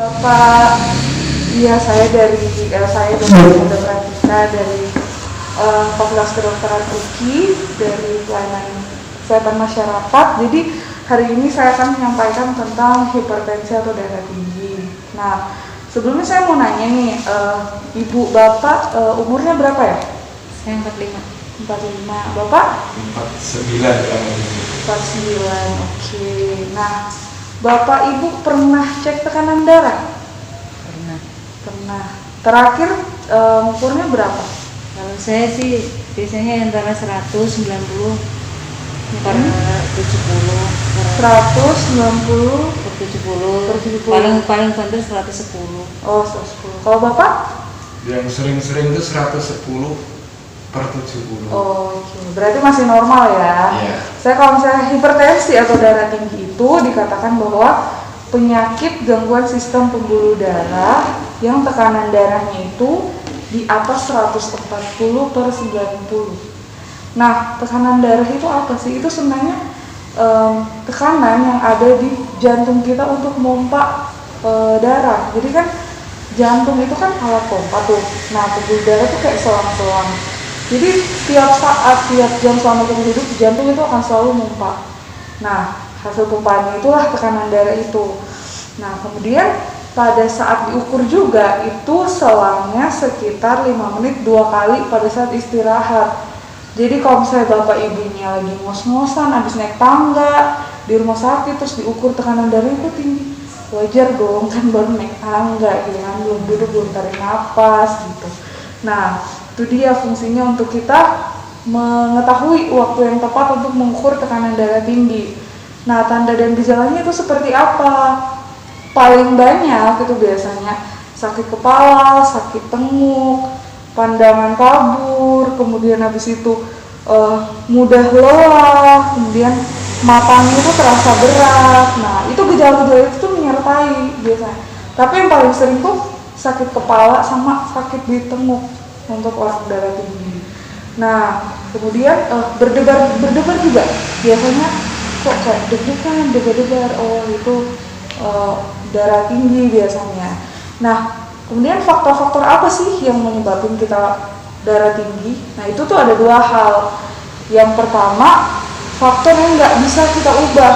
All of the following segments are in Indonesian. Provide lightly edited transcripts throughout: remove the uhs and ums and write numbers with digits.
Bapak, iya saya dari Pratika dari Fakultas Kedokteran UKI dari pelayanan kesehatan masyarakat. Jadi hari ini saya akan menyampaikan tentang hipertensi atau darah tinggi. Nah, sebelumnya saya mau nanya nih, Ibu Bapak umurnya berapa ya? Saya 45. 45. Bapak? 49 kan. 49, oke. Nah, Bapak Ibu pernah cek tekanan darah? Pernah. Terakhir ukurnya berapa? Kalau saya sih biasanya antara 190 per 70 190 per 70. 70. Paling banter 110. Oh, 110. Kalau Bapak? Yang sering-sering itu 110 per 70. Oh, oke. Berarti masih normal ya? Iya. Saya kalau misalnya hipertensi atau darah tinggi itu dikatakan bahwa penyakit gangguan sistem pembuluh darah yang tekanan darahnya itu di atas 140 per 90. Nah, tekanan darah itu apa sih? Itu sebenarnya tekanan yang ada di jantung kita untuk memompa darah. Jadi kan jantung itu kan alat pompa tuh. Nah, pembuluh darah tuh kayak selang-selang. Jadi tiap saat, tiap jam selama kita hidup, jantung itu akan selalu memompa. Nah, hasil pompaannya itulah tekanan darah itu. Nah, kemudian pada saat diukur juga itu selangnya sekitar 5 menit 2 kali pada saat istirahat. Jadi kalau misalnya bapak ibunya lagi ngos-ngosan, habis naik tangga di rumah sakit terus diukur tekanan darahnya kok tinggi, wajar dong, kan baru naik tangga gitu kan, belum duduk, belum tarik nafas gitu. Nah, itu dia fungsinya untuk kita mengetahui waktu yang tepat untuk mengukur tekanan darah tinggi. Nah, tanda dan gejalanya itu seperti apa? Paling banyak itu biasanya sakit kepala, sakit tenguk, pandangan kabur, kemudian habis itu mudah lelah, kemudian matanya itu terasa berat. Nah, itu gejala-gejala itu tuh menyertai biasanya. Tapi yang paling sering tuh sakit kepala sama sakit di tenguk untuk orang darah tinggi. Nah, kemudian berdebar juga biasanya kok kayak deg-degan, debar-debar. Oh, itu darah tinggi biasanya. Nah, kemudian faktor-faktor apa sih yang menyebabkan kita darah tinggi? Nah, itu tuh ada 2 hal. Yang pertama, faktor yang nggak bisa kita ubah,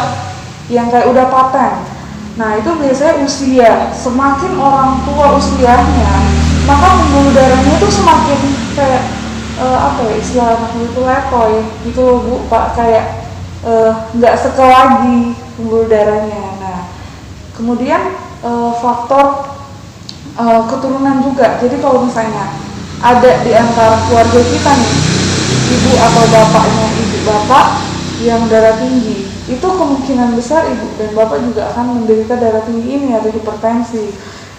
yang kayak udah paten. Nah, itu biasanya usia. Semakin orang tua usianya, maka pembuluh darahnya itu semakin kayak istilah anak itu letoy gitu loh Bu, Pak, kayak nggak sekel lagi pembuluh darahnya. Nah, kemudian faktor keturunan juga. Jadi kalau misalnya ada di antara keluarga kita nih, ibu atau bapaknya ibu bapak yang darah tinggi, itu kemungkinan besar ibu dan bapak juga akan menderita darah tinggi ini atau hipertensi.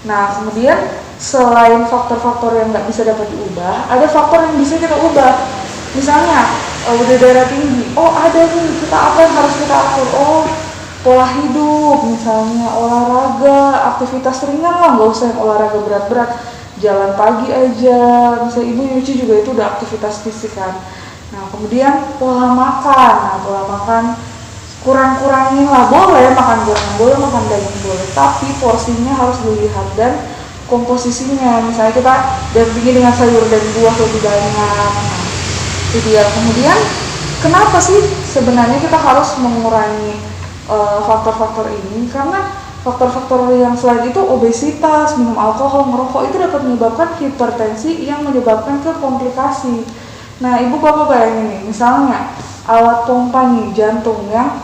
Nah, kemudian selain faktor-faktor yang nggak bisa dapat diubah, ada faktor yang bisa kita ubah. Misalnya udah darah tinggi, oh ada nih, kita apa yang harus kita atur? Oh, pola hidup, misalnya olahraga, aktivitas ringan lah, nggak usah yang olahraga berat-berat, jalan pagi aja, misalnya ibu nyuci juga itu udah aktivitas fisik kan. Nah, kemudian pola makan, kurang-kurangin lah, boleh makan gorengan, boleh makan daging, boleh, tapi porsinya harus dilihat dan komposisinya, misalnya kita dampingi dengan sayur dan buah lebih banyak. Nah, itu dia. Kemudian kenapa sih sebenarnya kita harus mengurangi faktor-faktor ini? Karena faktor-faktor yang selain itu obesitas, minum alkohol, merokok itu dapat menyebabkan hipertensi yang menyebabkan ke komplikasi. Nah, ibu bapak bayangin nih, misalnya alat pompa nih jantung yang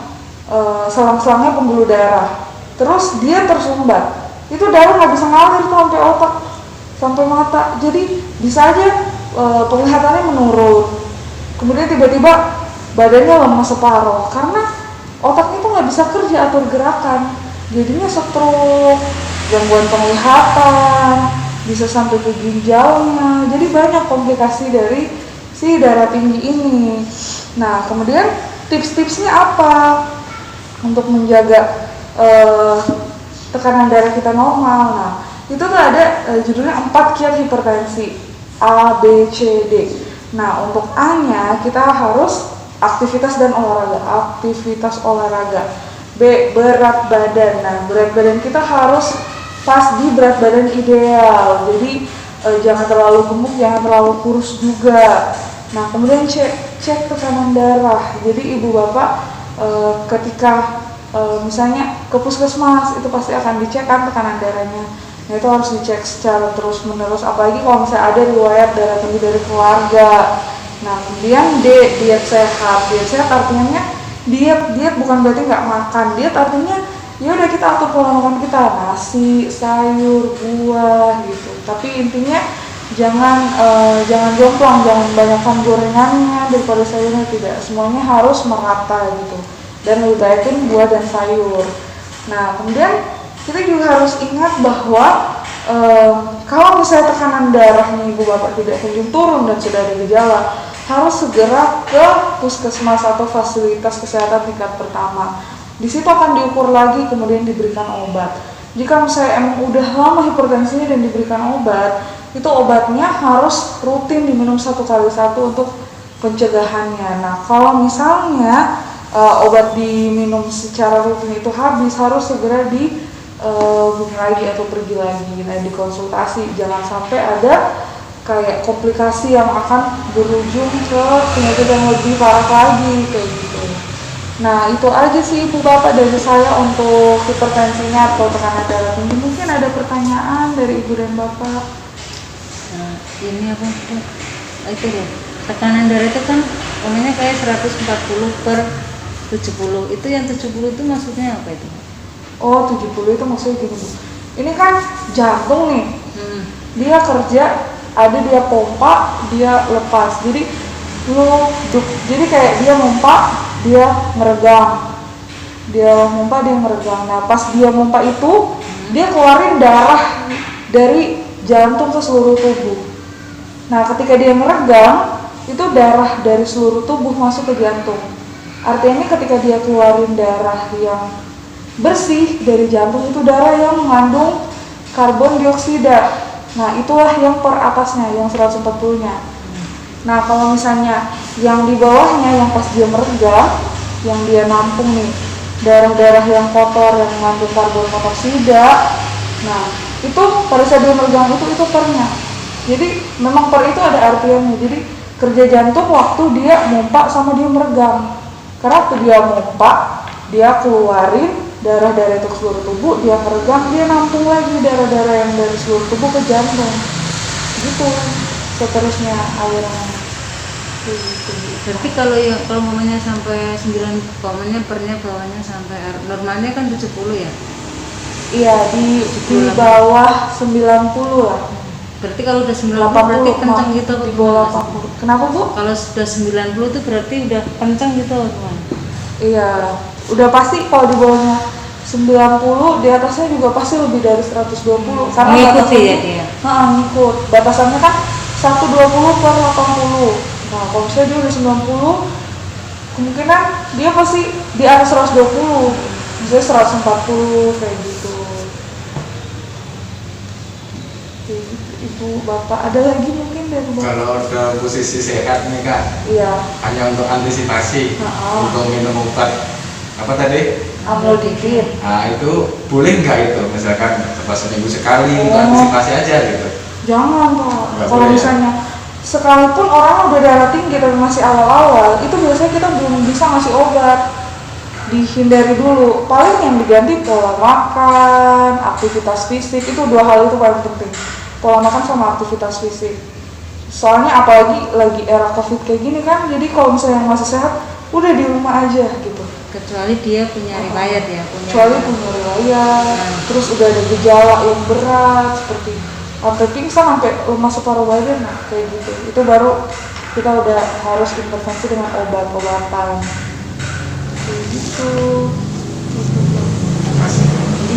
selang-selangnya pembuluh darah, terus dia tersumbat, itu darah nggak bisa ngalir tuh sampai otak, sampai mata, jadi bisa aja penglihatannya menurun. Kemudian tiba-tiba badannya lemas separuh karena otaknya tuh nggak bisa kerja atur gerakan, jadinya stroke, gangguan penglihatan, bisa sampai ke ginjalnya. Jadi banyak komplikasi dari si darah tinggi ini. Nah, kemudian tips-tipsnya apa untuk menjaga tekanan darah kita normal? Nah, itu tuh ada judulnya 4 kiat hipertensi, A, B, C, D. Nah, untuk A-nya kita harus aktivitas olahraga. B, berat badan. Nah, berat badan kita harus pas di berat badan ideal. Jadi jangan terlalu gemuk, jangan terlalu kurus juga. Nah, kemudian cek tekanan darah. Jadi ibu bapak ketika misalnya ke puskesmas itu pasti akan dicek kan tekanan darahnya. Nah, itu harus dicek secara terus menerus, apalagi kalau misalnya ada riwayat darah tinggi dari keluarga. Nah, kemudian diet sehat. Diet sehat artinya diet bukan berarti nggak makan. Diet artinya ya udah kita atur pola makan kita, nasi, sayur, buah gitu. Tapi intinya jangan jomplang, jangan banyakkan gorengannya daripada sayurnya, tidak. Semuanya harus merata gitu. Dan lebih baikin buah dan sayur. Nah, kemudian kita juga harus ingat bahwa kalau misalnya tekanan darahnya ibu bapak tidak kunjung turun dan sudah ada gejala, harus segera ke puskesmas atau fasilitas kesehatan tingkat pertama. Di situ akan diukur lagi, kemudian diberikan obat. Jika misalnya emang udah lama hipertensinya dan diberikan obat, itu obatnya harus rutin diminum 1 kali 1 untuk pencegahannya. Nah, kalau misalnya obat diminum secara rutin itu habis, harus segera hubungi lagi atau pergi lagi, nah dikonsultasi. Jangan sampai ada kayak komplikasi yang akan berujung ke penyakit yang lebih parah lagi kayak gitu. Nah, itu aja sih ibu bapak dari saya untuk hipertensinya atau tekanan darah tinggi. Mungkin ada pertanyaan dari ibu dan bapak. Nah, ini apa itu loh, tekanan darah itu kan umumnya kayak 140/70. Itu yang 70 itu maksudnya apa itu? Oh, 70 itu maksudnya gini Bu. Ini kan jantung nih. Dia kerja, ada dia pompa, dia lepas. Jadi jadi kayak dia mompa, dia meregang. Dia mompa, dia meregang. Nah, pas dia mompa itu, dia keluarin darah dari jantung ke seluruh tubuh. Nah, ketika dia meregang, itu darah dari seluruh tubuh masuk ke jantung. Artinya ketika dia keluarin darah yang bersih dari jantung, itu darah yang mengandung karbon dioksida. Nah, itulah yang per atasnya, yang 140-nya. Nah, kalau misalnya yang di bawahnya, yang pas dia meregang, yang dia nampung nih darah-darah yang kotor yang mengandung karbon monoksida, nah itu pada saat dia meregang itu pernya. Jadi memang per itu ada artiannya. Jadi kerja jantung waktu dia mompa sama dia meregang. Karena waktu dia mompa, dia keluarin darah-darah itu ke seluruh tubuh, dia meregang, dia nampung lagi darah-darah yang dari seluruh tubuh ke jantung. Gitu seterusnya alirannya. Gitu. Berarti kalau ngomongnya sampai 9, pernya bawahnya sampai normalnya kan 70 ya? Iya, di bawah 90 lah. Berarti kalau udah 90 berarti kencang gitu di bawah 80. Kenapa Bu? Kalau sudah 90 itu berarti udah kencang gitu teman. Iya, udah pasti kalau di bawahnya 90, di atasnya juga pasti lebih dari 120. Karena ngikuti ya dia? Ngikut. Batasannya kan 120/80. Nah, kalau misalnya dia udah 90, kemungkinan dia pasti di atas 120. Misalnya 140 kayak gitu. Ibu, bapak, ada lagi mungkin dari bapak? Kalau udah posisi sehat nih Kak, Iya. hanya untuk antisipasi, untuk minum obat apa tadi? Amlodipin. Nah, itu boleh nggak itu? Misalkan seminggu sekali untuk antisipasi aja gitu. Jangan Pak. Nggak Kalau boleh, misalnya sekalipun orang udah darah tinggi tapi masih awal-awal, itu biasanya kita belum bisa ngasih obat. Dihindari dulu. Paling yang diganti pola makan, aktivitas fisik, itu 2 hal itu paling penting. Pola makan sama aktivitas fisik. Soalnya apalagi lagi era COVID kayak gini kan, jadi kalau misalnya yang masih sehat, udah di rumah aja gitu. Kecuali dia punya riwayat ya, Kecuali punya riwayat, terus udah ada gejala yang berat seperti sampai pingsan, sampai lemas separuh badan, nah kayak gitu. Itu baru kita udah harus intervensi dengan obat-obatan. Kayak gitu.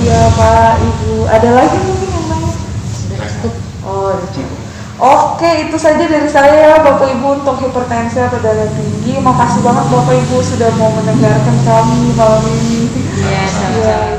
Iya Pak, Ibu. Ada lagi mungkin yang lain? sudah cukup. Oh, udah cukup. Oke, itu saja dari saya Bapak Ibu untuk hipertensi atau darah tinggi. Makasih banget Bapak Ibu sudah mau mendengarkan kami malam ini. Iya, sama-sama.